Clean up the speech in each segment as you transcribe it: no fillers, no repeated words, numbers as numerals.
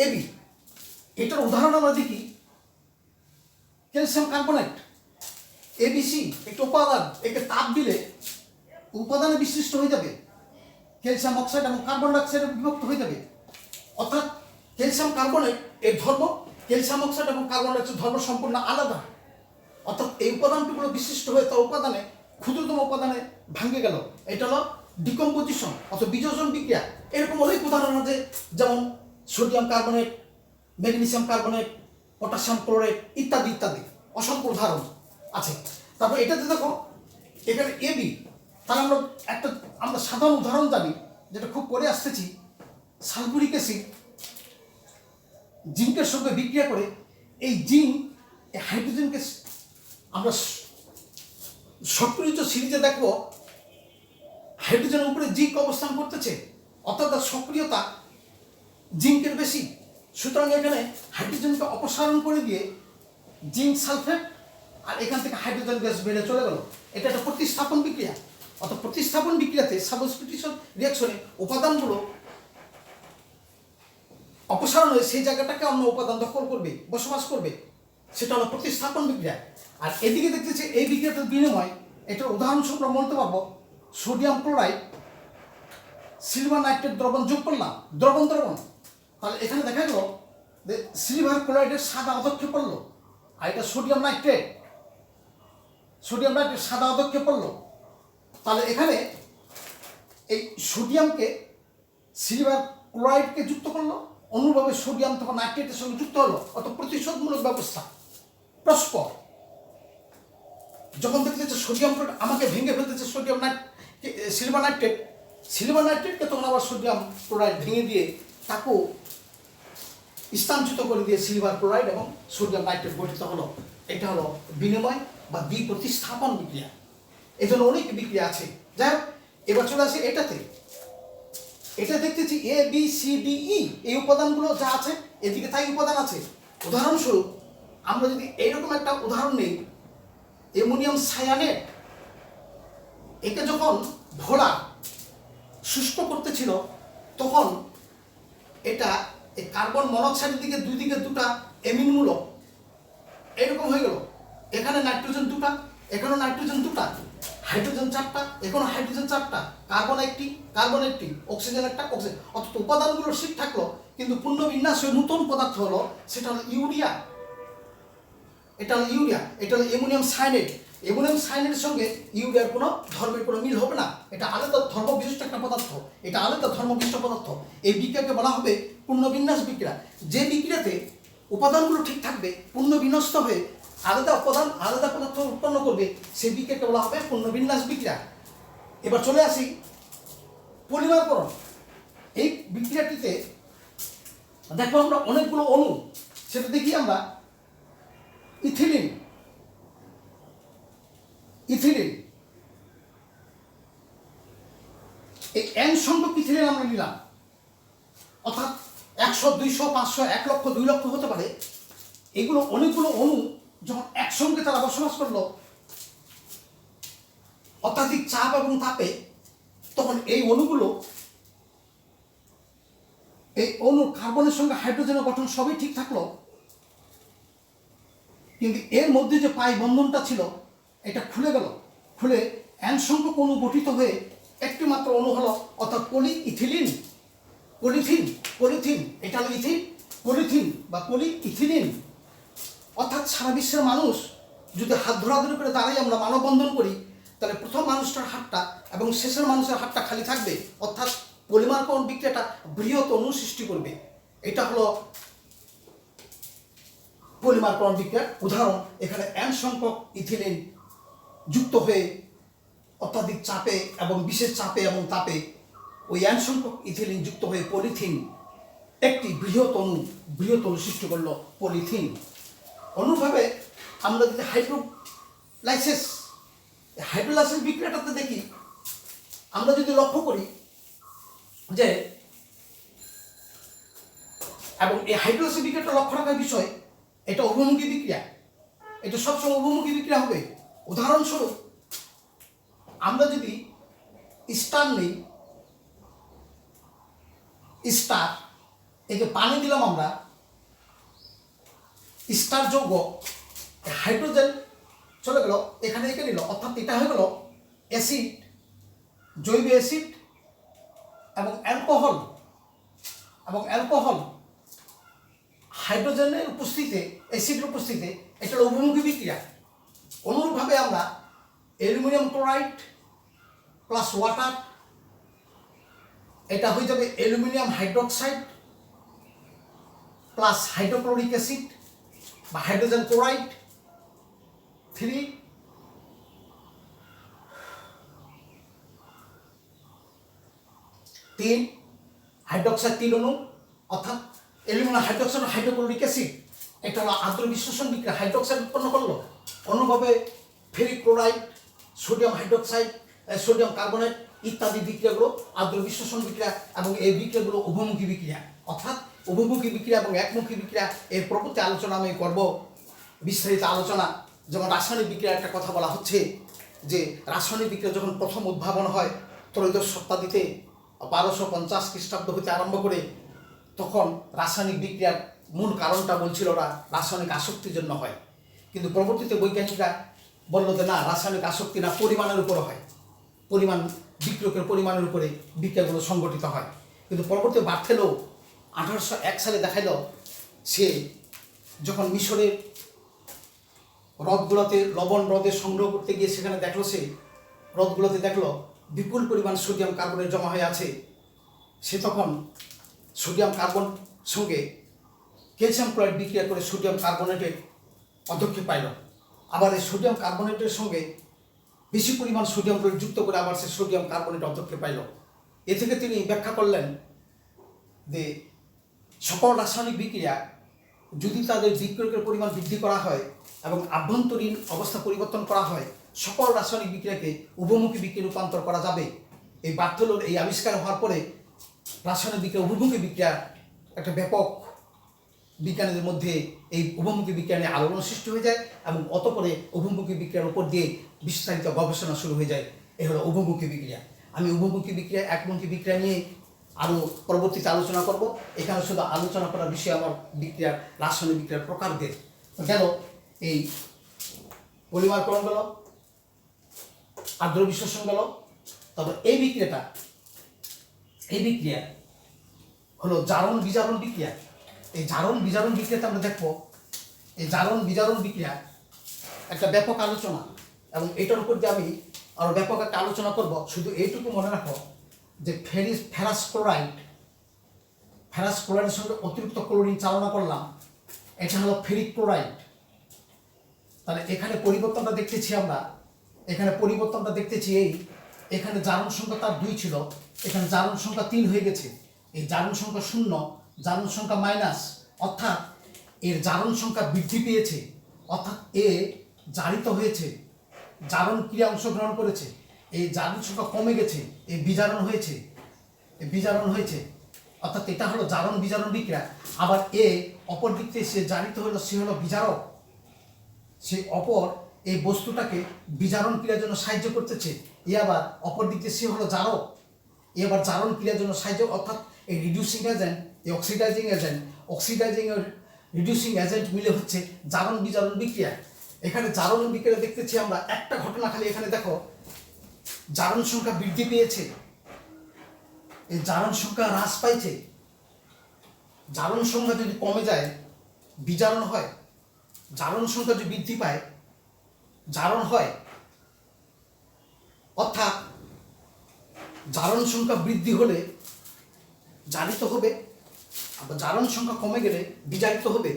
AB, এটার উদাহরণ আমরা দেখি ক্যালসিয়াম কার্বনেট। এবিসি একটা উপাদান, একে তাপ দিলে উপাদানে বিশিষ্ট হয়ে যাবে, ক্যালসিয়াম অক্সাইড এবং কার্বন ডাইঅক্সাইডে বিভক্ত হয়ে যাবে। অর্থাৎ ক্যালসিয়াম কার্বনেট এর ধর্ম, ক্যালসিয়াম অক্সাইড এবং কার্বন ডাইঅক্সাইড ধর্ম সম্পূর্ণ আলাদা। অর্থাৎ এই উপাদানগুলো বিশিষ্ট হয়ে তার উপাদানে ক্ষুদ্রতম উপাদানে ভাঙে গেল, এটা হলো ডিকম্পোজিশন অথবা বিযোজন বিক্রিয়া। এরকম অনেক উদাহরণ আছে, যেমন sodium carbonate, magnesium carbonate, potassium chloride ইত্যাদি ইত্যাদি অসংখ্য উদাহরণ আছে। তারপর এটাতে দেখো এখানে এবি, তাহলে আমরা সাধারণ উদাহরণ জানি যেটা খুব করে আসতেছি, সালফুরিক অ্যাসিড জিঙ্কের সঙ্গে বিক্রিয়া করে এই জিঙ্ক এই হাইড্রোজেনকে আমরা সক্রিয় সিরিজে দেখবো হাইড্রোজেনের উপরে জিঙ্ক অবস্থান করতেছে, অর্থাৎ তার সক্রিয়তা জিঙ্কের বেশি। সুতরাং এখানে হাইড্রোজেনকে অপসারণ করে দিয়ে জিঙ্ক সালফেট আর এখান থেকে হাইড্রোজেন গ্যাস বেড়ে চলে গেল। এটা একটা প্রতিস্থাপন বিক্রিয়া। অর্থাৎ প্রতিস্থাপন বিক্রিয়াতে সাবস্টিটিউশন রিঅ্যাকশনে উপাদানগুলো অপসারণ হয়ে সেই জায়গাটাকে অন্য উপাদান দখল করবে, বসবাস করবে, সেটা হলো প্রতিস্থাপন বিক্রিয়া। আর এদিকে দেখতেছি এই বিক্রিয়াটার বিনিময়, এটার উদাহরণস্বরূপ আমরা বলতে পারবো সোডিয়াম ক্লোরাইড সিলভার নাইট্রেট দ্রবণ যোগ করলাম, দ্রবণ। তাহলে এখানে দেখা গেল যে সিলভার ক্লোরাইডের সাদা অধক্ষেপ পড়লো, আর এটা সোডিয়াম নাইট্রেট সাদা অধক্ষেপ পড়লো। তাহলে এখানে এই সোডিয়ামকে সিলভার ক্লোরাইডকে যুক্ত করলো, অনুরূপভাবে সোডিয়াম তখন নাইট্রেটের সঙ্গে যুক্ত হলো, অর্থাৎ প্রতিশোধমূলক ব্যবস্থা পরস্পর। যখন দেখতেছে সোডিয়াম ক্লোরাইড আমাকে ভেঙে ফেলতেছে সিলভার নাইট্রেটকে তখন আবার সোডিয়াম ক্লোরাইড ভেঙে দিয়ে তাকে স্থানচ্যুত করে দিয়ে সিলভার ক্লোরাইড এবং সোডিয়াম নাইট্রেট গঠিত হলো। এটা হলো বিনিময় বা প্রতিস্থাপন বিক্রিয়া। এই জন্য অনেক বিক্রিয়া আছে। যাই হোক, এবার চলে আসে এটাতে। এটা দেখতেছি A B C D E, এই উপাদানগুলো যা আছে এদিকে তাই উপাদান আছে। উদাহরণস্বরূপ আমরা যদি এইরকম একটা উদাহরণ নেই, অ্যামোনিয়াম সায়ানেট, একে যখন ভোলা শুষ্ক করতেছিল তখন এটা এই কার্বন মনোক্সাইডের দিকে দুই দিকে দুটা এমিন মূলক এরকম হয়ে গেল। এখানে নাইট্রোজেন দুটা, এখানে নাইট্রোজেন দুটা, হাইড্রোজেন চারটা, এখানে হাইড্রোজেন চারটা, কার্বন একটি, অক্সিজেন একটা, অক্সিজেন। অর্থাৎ উপাদানগুলো ঠিক থাকলো, কিন্তু পুনর্বিন্যাস নতুন পদার্থ হলো, সেটা হলো ইউরিয়া। এটা হলো অ্যামোনিয়াম সায়ানেট। অ্যামোনিয়াম সায়ানেটের সঙ্গে ইউরিয়ার কোনো ধর্মের কোনো মিল হবে না। এটা আলাদা ধর্ম বিশিষ্ট একটা পদার্থ, এই বিক্রিয়াকে বলা হবে পুনর্বিন্যাস বিক্রিয়া। যে বিক্রিয়াতে উপাদানগুলো ঠিক থাকবে, পুনর্বিন্যস্ত হয়ে আলাদা পদার্থ উৎপন্ন করবে, সেই বিক্রিয়াকে বলা হবে পুনর্বিন্যাস বিক্রিয়া। এবার চলে আসি পলিমারকরণ। এই বিক্রিয়াটিতে দেখো আমরা অনেকগুলো অণু, সেটা দেখি আমরা ইথিলিন, এই n সংখ্যক ইথিলিন আমরা নিলাম, অর্থাৎ 100, 200, 500, 1 লক্ষ, 2 লক্ষ হতে পারে। এগুলো অনেকগুলো অণু যখন একসঙ্গে তারা বসবাস করলো অত্যাধিক চাপ এবং তাপে, তখন এই অণু কার্বনের সঙ্গে হাইড্রোজেনের গঠন সবই ঠিক থাকলো, কিন্তু এর মধ্যে যে পাই বন্ধনটা ছিল এটা খুলে গেল। খুলে n সংখ্যক অণু গঠিত হয়ে একটি মাত্র অণু হলো, অর্থাৎ পলিথিন। এটা হলো পলিথিন বা পলিইথিলিন। অর্থাৎ সারা বিশ্বের মানুষ যদি হাত ধরাধরি করে দাঁড়াই আমরা মানববন্ধন করি, তাহলে প্রথম মানুষটার হাতটা এবং শেষের মানুষের হাতটা খালি থাকবে। অর্থাৎ পলিমারকরণ বিক্রিয়াটা বৃহৎ অণু সৃষ্টি করবে। এটা হলো পলিমারকরণ বিক্রিয়ার উদাহরণ। এখানে n সংখ্যক ইথিলিন যুক্ত হয়ে অত্যাধিক চাপে এবং বিশেষ চাপে এবং তাপে ওই n সংখ্যক ইথিলিন যুক্ত হয়ে পলিথিন একটি বৃহৎ অণু সৃষ্টি করলো, পলিথিন। অনুরূপভাবে আমরা যদি হাইড্রোলাইসিস বিক্রিয়াটাতে দেখি, আমরা যদি লক্ষ্য করি যে, এবং এই হাইড্রোলাইসিস বিক্রিয়াটা লক্ষ্য রাখার বিষয়, এটা অভিমুখী বিক্রিয়া, এটা সবসময় অভিমুখী বিক্রিয়া হবে। উদাহরণস্বরূপ আমরা যদি স্টার নেই, এই যে পানি দিলাম আমরা, স্টার যৌগ হাইড্রোজেন চলে গেল এখানে এঁকে নিল, অর্থাৎ এটা হয়ে গেল অ্যাসিড, জৈব অ্যাসিড এবং অ্যালকোহল হাইড্রোজেনের উপস্থিতিতে, অ্যাসিডের উপস্থিতিতে এটা হলো উভমুখী বিক্রিয়া। অনুরূপভাবে আমরা অ্যালুমিনিয়াম ক্লোরাইড প্লাস ওয়াটার, এটা হয়ে যাবে aluminium hydroxide plus hydrochloric acid বা হাইড্রোজেন ক্লোরাইড 3, হাইড্রোক্সাইড 3 অণু, অর্থাৎ অ্যালুমিনিয়াম হাইড্রোক্সাইড হাইড্রোক্লোরিক অ্যাসিড, এটা হলো আদ্র বিশ্লেষণ বিক্রিয়া, হাইড্রোক্সাইড উৎপন্ন করলো। অনুভাবে ferric chloride, sodium hydroxide, sodium carbonate ইত্যাদি বিক্রিয়াগুলো আদ্র বিশ্লেষণ বিক্রিয়া, এবং এই বিক্রিয়াগুলো উভমুখী বিক্রিয়া। অর্থাৎ উভমুখী বিক্রিয়া এবং একমুখী বিক্রিয়া এর প্রভৃতি আলোচনা আমি করব, বিস্তারিত আলোচনা। যেমন রাসায়নিক বিক্রিয়ার একটা কথা বলা হচ্ছে যে রাসায়নিক বিক্রিয়া যখন প্রথম উদ্ভাবন হয় ত্রয়োদশ শতাব্দীতে 1250 খ্রিস্টাব্দ হতে আরম্ভ করে, তখন রাসায়নিক বিক্রিয়ার মূল কারণটা বলছিল ওরা রাসায়নিক আসক্তির জন্য হয়। কিন্তু পরবর্তীতে বৈজ্ঞানিকরা বলল যে না, রাসায়নিক আসক্তি না, পরিমাণের উপর হয়, পরিমাণ বিক্রিয়কের পরিমাণের উপরে বিক্রিয়াগুলো সংগঠিত হয়। কিন্তু পরবর্তী বার্থেলো 1801 সালে দেখাইল, সে যখন মিশরের হ্রদগুলোতে লবণ হ্রদে সংগ্রহ করতে গিয়ে সেখানে দেখলো, সে হ্রদগুলোতে দেখলো বিপুল পরিমাণ সোডিয়াম কার্বনেট জমা হয়ে আছে। সে তখন সোডিয়াম কার্বন সঙ্গে ক্যালসিয়াম ক্লোরাইড বিক্রিয়া করে সোডিয়াম কার্বনেটের পদক্ষেপ পাইল। আবার এই সোডিয়াম কার্বনেটের সঙ্গে বেশি পরিমাণ সোডিয়াম ক্লোরাইড যুক্ত করে আবার সে সোডিয়াম কার্বনেট পদক্ষেপ পাইল। এ থেকে তিনি ব্যাখ্যা করলেন যে সকল রাসায়নিক বিক্রিয়া যদি তাদের বিক্রিয়কের পরিমাণ বৃদ্ধি করা হয় এবং আভ্যন্তরীণ অবস্থা পরিবর্তন করা হয়, সকল রাসায়নিক বিক্রিয়াকে উভমুখী বিক্রিয়া রূপান্তর করা যাবে। এই বার্থেলোর এই আবিষ্কার হওয়ার পরে রাসায়নিক বিক্রিয়া উভমুখী বিক্রিয়া একটা ব্যাপক বিজ্ঞানীদের মধ্যে এই উভমুখী বিজ্ঞানে আলোড়ন সৃষ্টি হয়ে যায়, এবং অতঃপরে উভমুখী বিক্রিয়ার উপর দিয়ে বিস্তারিত গবেষণা শুরু হয়ে যায়। এই হলো উভমুখী বিক্রিয়া। আমি উভমুখী বিক্রিয়া, একমুখী বিক্রিয়া নিয়ে আরও পরবর্তীতে আলোচনা করব। এখানে শুধু আলোচনা করার বিষয় আমার বিক্রিয়ার, রাসায়নিক বিক্রিয়ার প্রকারভেদ গেল, এই পলিমারকরণ গেল, আদ্র বিশ্লেষণ গেল। তবে এই বিক্রিয়া হলো জারণ বিজারণ বিক্রিয়া। এই জারণ বিজারণ বিক্রিয়াতে আমরা দেখবো এই জারণ বিজারণ বিক্রিয়া একটা ব্যাপক আলোচনা, এবং এটার উপর দিয়ে আমি আরও ব্যাপক একটা আলোচনা করব। শুধু এইটুকু মনে রাখো যে ফেরাস ক্লোরাইডের সঙ্গে অতিরিক্ত ক্লোরিন চালনা করলাম, এটা হলো ফেরিক ক্লোরাইড। তাহলে এখানে পরিবর্তনটা দেখতেছি আমরা, এখানে জারণ সংখ্যা তার 2 ছিল, এখানে জারণ সংখ্যা 3 হয়ে গেছে। এই জারণ সংখ্যা 0, জারণ সংখ্যা মাইনাস, অর্থাৎ এর জারণ সংখ্যা বৃদ্ধি পেয়েছে, অর্থাৎ এ জারিত হয়েছে, জারণ ক্রিয়া অংশগ্রহণ করেছে। এই জারণ সংখ্যা কমে গেছে, এই বিজারণ হয়েছে, অর্থাৎ এটা হলো জারণ বিজারণ বিক্রিয়া। আবার এ অপর দিক থেকে সে জারিত হলো, সে হলো বিজারক, সে অপর এই বস্তুটাকে বিজারণ ক্রিয়ার জন্য সাহায্য করতেছে। এ আবার অপর দিক থেকে সে হলো জারক, এ আবার জারণ ক্রিয়ার জন্য সাহায্য, অর্থাৎ এই রিডিউসিং এজেন্ট, এই অক্সিডাইজিং রিডিউসিং এজেন্ট মিলে হচ্ছে জারণ বিজারণ বিক্রিয়া। এখানে জারণ বিক্রিয়া দেখতেছি আমরা একটা ঘটনা, খালি এখানে দেখো জারণ সংখ্যা বৃদ্ধি পেয়েছে, এই জারণ সংখ্যা হ্রাস পাইছে। জারণ সংখ্যা যদি কমে যায় বিজারণ হয়, জারণ সংখ্যা যদি বৃদ্ধি পায় জারণ হয়। অর্থাৎ জারণ সংখ্যা বৃদ্ধি হলে জারিত হবে, আবার জারণ সংখ্যা কমে গেলে বিজারিত হবে।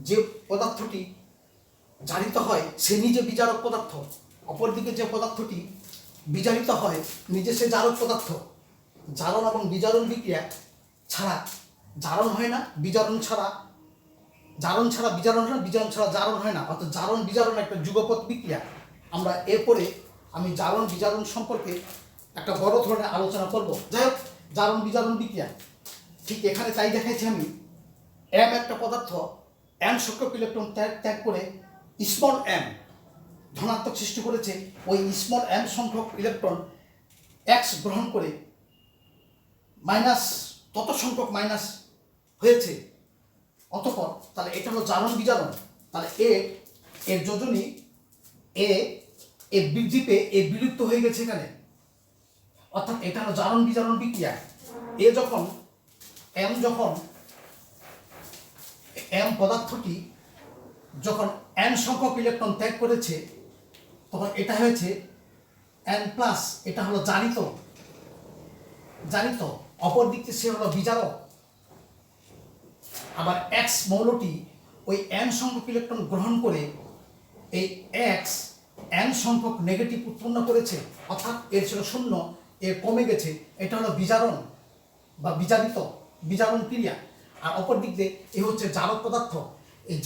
যে পদার্থটি জারিত হয় সে নিজে বিজারক পদার্থ, অপরদিকে যে পদার্থটি বিজারিত হয় নিজে সে জারক পদার্থ। জারণ এবং বিজারণ বিক্রিয়া ছাড়া জারণ হয় না, বিজারণ ছাড়া বিজারণ হয় না, বিজারণ ছাড়া জারণ হয় না। অর্থাৎ জারণ বিজারণ একটা যুগপৎ বিক্রিয়া। আমরা এরপরে আমি জারণ বিজারণ সম্পর্কে একটা বড় ধরনের আলোচনা করব। যাই হোক, জারণ বিজারণ বিক্রিয়া ঠিক এখানে তাই দেখাইছি আমি। এম একটা পদার্থ এম সংখ্যক ইলেকট্রন ত্যাগ করে স্মল এম ধনাত্মক সৃষ্টি করেছে, ওই স্মল এম সংখ্যক ইলেকট্রন এক্স গ্রহণ করে মাইনাস তত সংখ্যক মাইনাস হয়েছে, অতঃপর তাহলে এটা হলো জারণ বিজারণ। তাহলে এর যোজনী এ বৃদ্ধি পেয়ে বিলুপ্ত হয়ে গেছে এখানে, অর্থাৎ এটা হলো জারণ বিজারণ বিক্রিয়া। যখন এম পদার্থটি যখন n সংখ্যক ইলেকট্রন ত্যাগ করেছে, তখন এটা হয়েছে n প্লাস, এটা হলো জারিত, অপর দিক থেকে সে হলো বিজারক। আবার এক্স মৌলটি ওই n সংখ্যক ইলেকট্রন গ্রহণ করে এই এক্স n সংখ্যক নেগেটিভ উৎপন্ন করেছে, অর্থাৎ এর ছিল 0, এর কমে গেছে, এটা হলো বিজারণ বা বিজারণ ক্রিয়া। আর অপর দিক দিয়ে এ হচ্ছে জারক পদার্থ। এই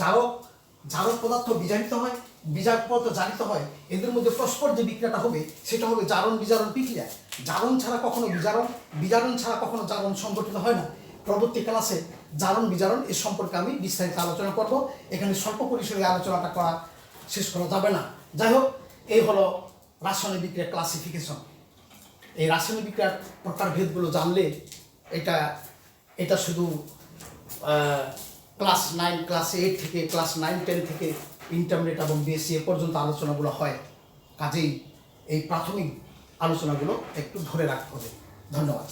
জারক পদার্থ বিজারিত হয়, বিজারক পদার্থ জারিত হয়, এদের মধ্যে পরস্পর যে বিক্রিয়াটা হবে সেটা হবে জারণ বিজারণ বিক্রিয়া। জারণ ছাড়া কখনো বিজারণ ছাড়া কখনো জারণ সংগঠিত হয় না। পরবর্তী ক্লাসে জারণ বিজারণ এর সম্পর্কে আমি বিস্তারিত আলোচনা করব। এখানে স্বল্প পরিসরে আলোচনাটা শেষ করা যাবে না। যাই হোক, এই হলো রাসায়নিক বিক্রিয়ার ক্লাসিফিকেশন। এই রাসায়নিক বিক্রিয়ার প্রকারভেদগুলো জানলে এটা শুধু ক্লাস 9, ক্লাস 8 থেকে ক্লাস 9, 10 থেকে ইন্টারমিডিয়েট এবং বিএসসি এ পর্যন্ত আলোচনাগুলো হয়। কাজেই এই প্রাথমিক আলোচনাগুলো একটু ধরে রাখতে হবে। ধন্যবাদ।